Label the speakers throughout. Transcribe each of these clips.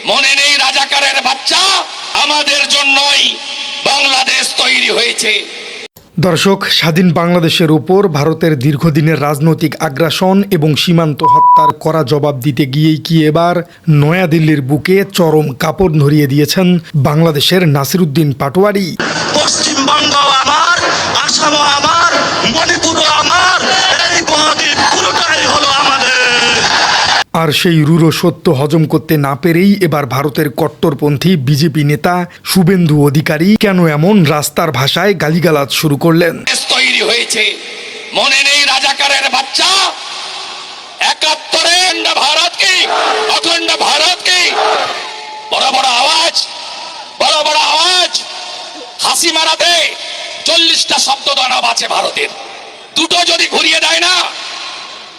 Speaker 1: মনে নেই রাজাকারের বাচ্চা, আমাদের জন্যই বাংলাদেশ তৈরি হয়েছে।
Speaker 2: দর্শক, স্বাধীন বাংলাদেশের উপর ভারতের দীর্ঘদিনের রাজনৈতিক আগ্রাসন এবং সীমান্ত হত্যার কড়া জবাব দিতে গিয়েই কি এবার নয়াদিল্লির বুকে চরম কাপড় ধরিয়ে দিয়েছেন বাংলাদেশের নাসিরউদ্দিন পাটোয়ারি।
Speaker 1: পশ্চিমবঙ্গ আমার, আসামও আমার, মণিপুরও আমার, এই মহাদ্বীপ পুরোটাই হলো আমাদের।
Speaker 2: আর সেই রূঢ় সত্য হজম করতে না পেরেই এবার ভারতের কট্টরপন্থী বিজেপি নেতা শুভেন্দু অধিকারী কেন এমন রাস্তার ভাষায় গালিগালাজ শুরু করলেন।
Speaker 1: তৈরি হয়েছে, মনে নেই রাজাকারের বাচ্চা, ৭১-এ ভারত কি, অখণ্ড ভারত কি, বড় বড় আওয়াজ, বড় বড় আওয়াজ। হাসি মারাতে ৪০টা শব্দ দানব আছে ভারতের, দুটো যদি ঘুরিয়ে দেয় না,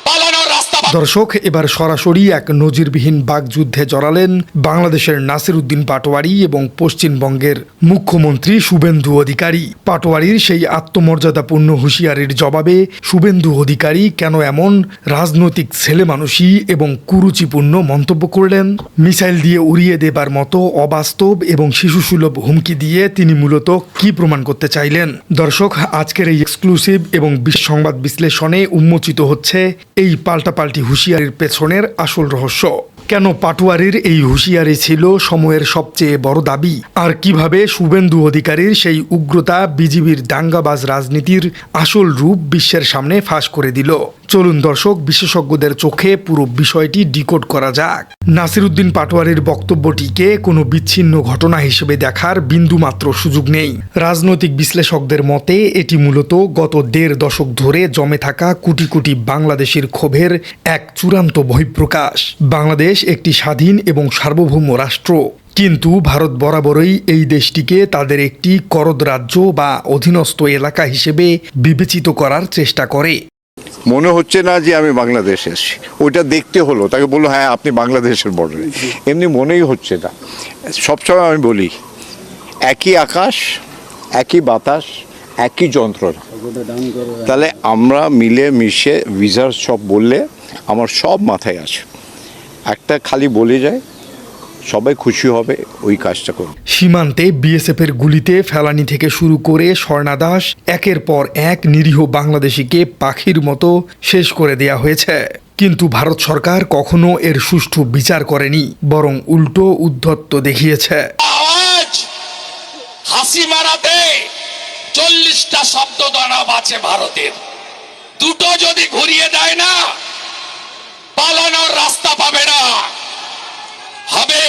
Speaker 1: পালানোর রাস্তা।
Speaker 2: দর্শক, এবার সরাসরি এক নজিরবিহীন বাকযুদ্ধে জড়ালেন বাংলাদেশের নাসিরউদ্দিন পাটোয়ারি এবং পশ্চিমবঙ্গের মুখ্যমন্ত্রী শুভেন্দু অধিকারী। পাটোয়ারির সেই আত্মমর্যাদাপূর্ণ হুঁশিয়ারির জবাবে শুভেন্দু অধিকারী কেন এমন রাজনৈতিক ছেলেমানুষি এবং কুরুচিপূর্ণ মন্তব্য করলেন? মিসাইল দিয়ে উড়িয়ে দেবার মতো অবাস্তব এবং শিশুসুলভ হুমকি দিয়ে তিনি মূলত কি প্রমাণ করতে চাইলেন? দর্শক, আজকের এই এক্সক্লুসিভ এবং সংবাদ বিশ্লেষণে উন্মোচিত হচ্ছে এই পাল্টাপাল্টি হুঁশিয়ারির পেছনের আসল রহস্য। কেন পাটোয়ারির এই হুঁশিয়ারি ছিল সময়ের সবচেয়ে বড় দাবি, আর কিভাবে শুভেন্দু অধিকারীর সেই উগ্রতা বিজিবির দাঙ্গাবাজ রাজনীতির আসল রূপ বিশ্বের সামনে ফাঁস করে দিল? চলুন দর্শক, বিশেষজ্ঞদের চোখে পুরো বিষয়টি ডিকোড করা যাক। নাসিরউদ্দিন পাটোয়ারির বক্তব্যটিকে কোনো বিচ্ছিন্ন ঘটনা হিসেবে দেখার বিন্দুমাত্র সুযোগ নেই। রাজনৈতিক বিশ্লেষকদের মতে এটি মূলত গত ১.৫ দশক ধরে জমে থাকা কোটি কোটি বাংলাদেশের ক্ষোভের এক চূড়ান্ত বহিঃপ্রকাশ। বাংলাদেশ একটি স্বাধীন এবং সার্বভৌম রাষ্ট্র, কিন্তু ভারত বরাবরই এই দেশটিকে তাদের একটি করদ রাজ্য বা অধীনস্থ এলাকা হিসেবে বিবেচিত করার চেষ্টা করে।
Speaker 3: মনে হচ্ছে না যে আমি বাংলাদেশে এসেছি, ওইটা দেখতে হলো, তাকে বললো হ্যাঁ আপনি বাংলাদেশের বর্ডারে, এমনি মনেই হচ্ছে না। সবসময় আমি বলি একই আকাশ, একই বাতাস, একই যন্ত্রণা। তাহলে আমরা মিলে মিশে ভিসার সব বললে আমার সব মাথায় আছে, একটা খালি বলে যায় সবাই খুশি হবে, ওই কাজটা করুন।
Speaker 2: সীমান্তে বিএসএফের গুলিতে ফেলানি থেকে শুরু করে স্বর্ণাদাস একের পর এক নিরীহ বাংলাদেশিকে পাখির মতো শেষ করে দেয়া হয়েছে, কিন্তু ভারত সরকার কখনো এর সুষ্ঠু বিচার করেনি, বরং উল্টো উদ্ধত্ত দেখিয়েছে।
Speaker 1: আওয়াজ, হাসি মারাতে ৪০টা শব্দ দানব আছে ভারতের, দুটো যদি ঘুরিয়ে দেয় না, পালানোর রাস্তা পাবে না। হবে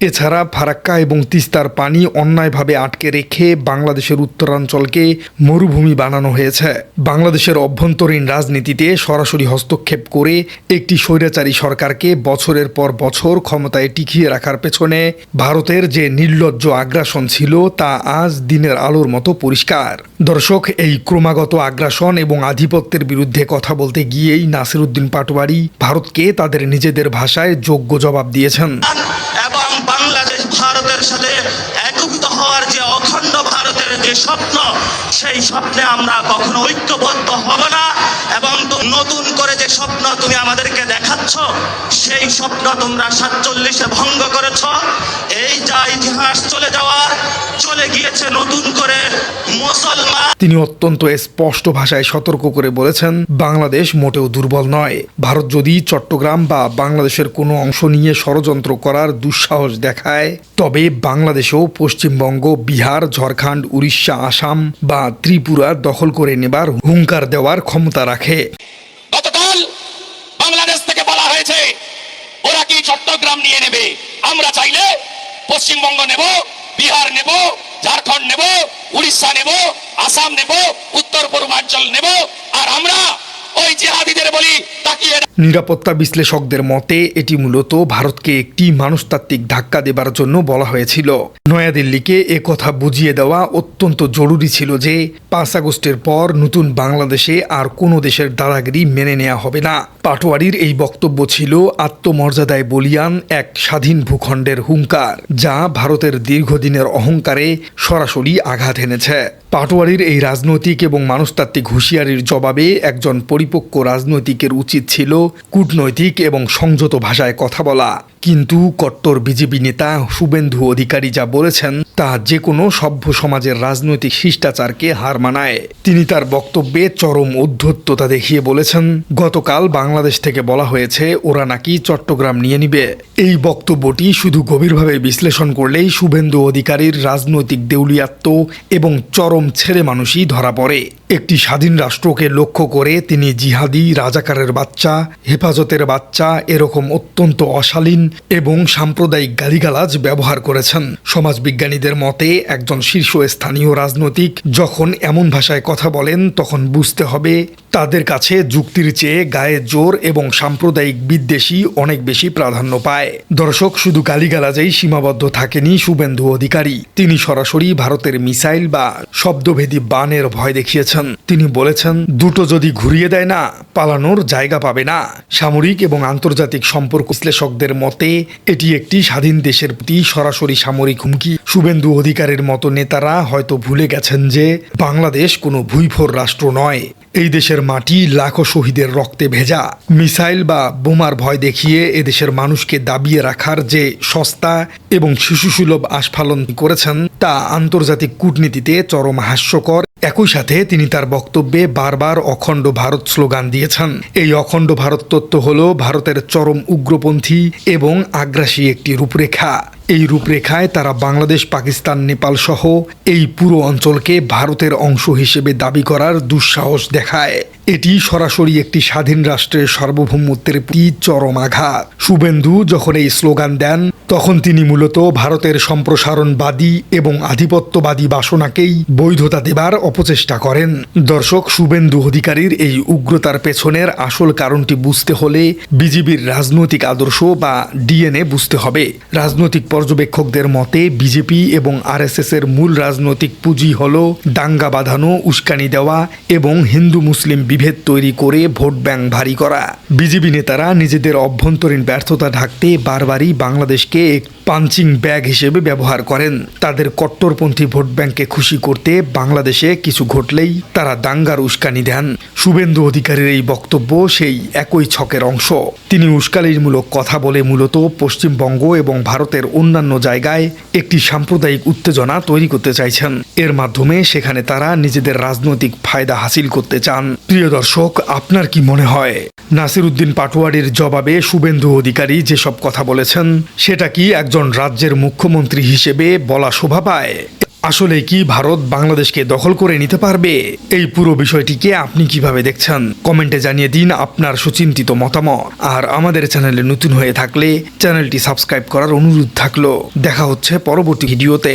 Speaker 2: এছাড়া ফারাক্কা এবং তিস্তার পানি অন্যায়ভাবে আটকে রেখে বাংলাদেশের উত্তরাঞ্চলকে মরুভূমি বানানো হয়েছে। বাংলাদেশের অভ্যন্তরীণ রাজনীতিতে সরাসরি হস্তক্ষেপ করে একটি স্বৈরাচারী সরকারকে বছরের পর বছর ক্ষমতায় টিকিয়ে রাখার পেছনে ভারতের যে নির্লজ্জ আগ্রাসন ছিল তা আজ দিনের আলোর মতো পরিষ্কার। দর্শক, এই ক্রমাগত আগ্রাসন এবং আধিপত্যের বিরুদ্ধে কথা বলতে গিয়েই নাসিরউদ্দিন পাটোয়ারি ভারতকে তাদের নিজেদের ভাষায় যোগ্য জবাব দিয়েছেন।
Speaker 1: এবং বাংলাদেশ ভারতের সাথে একীভূত হওয়ার যে অখণ্ড ভারতের যে স্বপ্ন, সেই স্বপ্নে আমরা কখনো ঐক্যবদ্ধ হব না। এবং নতুন করে যে স্বপ্ন তুমি আমাদেরকে দেখাচ্ছ, সেই স্বপ্ন তোমরা ৪৭-এ ভঙ্গ করেছ। এই যা ইতিহাস চলে গিয়েছে নতুন করে মুসলমান।
Speaker 2: তিনি অত্যন্ত স্পষ্ট ভাষায় সতর্ক করে বলেছেন, বাংলাদেশ মোটেও দুর্বল নয়। ভারত যদি চট্টগ্রাম বা বাংলাদেশের কোনো অংশ নিয়ে ষড়যন্ত্র করার দুঃসাহস দেখায়, তবে বাংলাদেশেও পশ্চিমবঙ্গ, বিহার, ঝাড়খণ্ড, উড়িষ্যা, আসাম বা ত্রিপুরা দখল করে নেবার হুঙ্কার দেওয়ার ক্ষমতা রাখে।
Speaker 1: গতকাল বাংলাদেশ থেকে বলা হয়েছে ওরা কি চট্টগ্রাম নিয়ে নেবে, আমরা চাইলে পশ্চিমবঙ্গ নেব, বিহার নেব, ঝাড়খণ্ড নেব, উড়িষ্যা নেব, আসাম নেব, উত্তর পূর্বাঞ্চল নেব, আর আমরা ওই জিহাদিদের বলি তাকিয়ে।
Speaker 2: নিরাপত্তা বিশ্লেষকদের মতে এটি মূলত ভারতকে একটি মানুষতাত্ত্বিক ধাক্কা দেবার জন্য বলা হয়েছিল। নয়াদিল্লিকে একথা বুঝিয়ে দেওয়া অত্যন্ত জরুরি ছিল যে ৫ আগস্টের পর নতুন বাংলাদেশে আর কোনো দেশের দাদাগিরি মেনে নেওয়া হবে না। পাটোয়ারির এই বক্তব্য ছিল আত্মমর্যাদায় বলিয়ান এক স্বাধীন ভূখণ্ডের হুঙ্কার, যা ভারতের দীর্ঘদিনের অহংকারে সরাসরি আঘাত এনেছে। পাটোয়ারির এই রাজনৈতিক এবং মানুষতাত্ত্বিক হুঁশিয়ারির জবাবে একজন পরিপক্ক রাজনৈতিক রাজনৈতিকের উচিত ছিল কূটনৈতিক এবং সংযত ভাষায় কথা বলা, কিন্তু কট্টর বিজেপি নেতা শুভেন্দু অধিকারী যা বলেছেন তা যে কোনো সভ্য সমাজের রাজনৈতিক শিষ্টাচারকে হার মানায়। তিনি তার বক্তব্যে চরম উদ্ধত্ততা দেখিয়ে বলেছেন, গতকাল বাংলাদেশ থেকে বলা হয়েছে ওরা নাকি চট্টগ্রাম নিয়ে নিবে। এই বক্তব্যটি শুধু গভীরভাবে বিশ্লেষণ করলেই শুভেন্দু অধিকারীর রাজনৈতিক দেউলিয়াত্ব এবং চরম ছেলে মানুষই ধরা পড়ে। একটি স্বাধীন রাষ্ট্রকে লক্ষ্য করে তিনি জিহাদি, রাজাকারের বাচ্চা, হেফাজতের বাচ্চা এরকম অত্যন্ত অশালীন এবং সাম্প্রদায়িক গালিগালাজ ব্যবহার করেছেন। সমাজবিজ্ঞানীদের মতে একজন শীর্ষস্থানীয় রাজনৈতিক যখন এমন ভাষায় কথা বলেন তখন বুঝতে হবে তাদের কাছে যুক্তির চেয়ে গায়ের জোর এবং সাম্প্রদায়িক বিদ্বেষী অনেক বেশি প্রাধান্য পায়। দর্শক, শুধু গালিগালাজেই সীমাবদ্ধ থাকেনি শুভেন্দু অধিকারী। তিনি সরাসরি ভারতের মিসাইল বা শব্দভেদী বানের ভয় দেখিয়েছেন। তিনি বলেছেন, দুটো যদি ঘুরিয়ে দেয় না, পালানোর জায়গা পাবে না। সামরিক এবং আন্তর্জাতিক সম্পর্ক বিশ্লেষকদের মতে এটি একটি স্বাধীন দেশের প্রতি সরাসরি সামরিক হুমকি। শুভেন্দু অধিকারীর মতো নেতারা হয়তো ভুলে গেছেন যে বাংলাদেশ কোনো ভুইফোর রাষ্ট্র নয়। এই দেশের মাটি লাখো শহীদের রক্তে ভেজা। মিসাইল বা বোমার ভয় দেখিয়ে এদেশের মানুষকে দাবিয়ে রাখার যে সস্তা এবং শিশুসুলভ আস্ফালন করেছেন তা আন্তর্জাতিক কূটনীতিতে চরম হাস্যকর। একই সাথে তিনি তার বক্তব্যে বারবার অখণ্ড ভারত স্লোগান দিয়েছেন। এই অখণ্ড ভারত তত্ত্ব হল ভারতের চরম উগ্রপন্থী এবং আগ্রাসী একটি রূপরেখা। এই রূপরেখায় তারা বাংলাদেশ, পাকিস্তান, নেপাল সহ এই পুরো অঞ্চলকে ভারতের অংশ হিসেবে দাবি করার দুঃসাহস দেখায়। এটি সরাসরি একটি স্বাধীন রাষ্ট্রের সার্বভৌমত্বের প্রতি চরম আঘাত। শুভেন্দু যখন এই স্লোগান দেন তখন তিনি মূলত ভারতের সম্প্রসারণবাদী এবং আধিপত্যবাদী বাসনাকেই বৈধতা দেবার অপচেষ্টা করেন। দর্শক, শুভেন্দু অধিকারীর এই উগ্রতার পেছনের আসল কারণটি বুঝতে হলে বিজেপির রাজনৈতিক আদর্শ বা ডিএনএ বুঝতে হবে। রাজনৈতিক পর্যবেক্ষকদের মতে বিজেপি এবং আরএসএস এর মূল রাজনৈতিক পুঁজি হল দাঙ্গা বাঁধানো, উস্কানি দেওয়া এবং হিন্দু মুসলিম বিভেদ তৈরি করে ভোট ব্যাংক ভারী করা। বিজেপি নেতারা নিজেদের অভ্যন্তরীণ ব্যর্থতা ঢাকতে বারবারই বাংলাদেশকে এক পাঞ্চিং ব্যাগ হিসেবে ব্যবহার করেন। তাদের কট্টরপন্থী ভোট ব্যাংককে খুশি করতে বাংলাদেশে কিছু ঘটলেই তারা দাঙ্গার উস্কানি দেন। শুভেন্দু অধিকারীর এই বক্তব্য সেই একই ছকের অংশ। তিনি উস্কানিমূলক কথা বলে মূলত পশ্চিমবঙ্গ এবং ভারতের অন্যান্য জায়গায় একটি সাম্প্রদায়িক উত্তেজনা তৈরি করতে চাইছেন। এর মাধ্যমে সেখানে তারা নিজেদের রাজনৈতিক ফায়দা হাসিল করতে চান। প্রিয় দর্শক, আপনার কি মনে হয় নাসিরউদ্দিন পাটোয়ারির জবাবে শুভেন্দু অধিকারী যেসব কথা বলেছেন সেটা কি একজন রাজ্যের মুখ্যমন্ত্রী হিসেবে বলা শোভা পায়? আসলে কি ভারত বাংলাদেশকে দখল করে নিতে পারবে? এই পুরো বিষয়টিকে আপনি কিভাবে দেখছেন কমেন্টে জানিয়ে দিন আপনার সুচিন্তিত মতামত। আর আমাদের চ্যানেলে নতুন হয়ে থাকলে চ্যানেলটি সাবস্ক্রাইব করার অনুরোধ থাকলো। দেখা হচ্ছে পরবর্তী ভিডিওতে।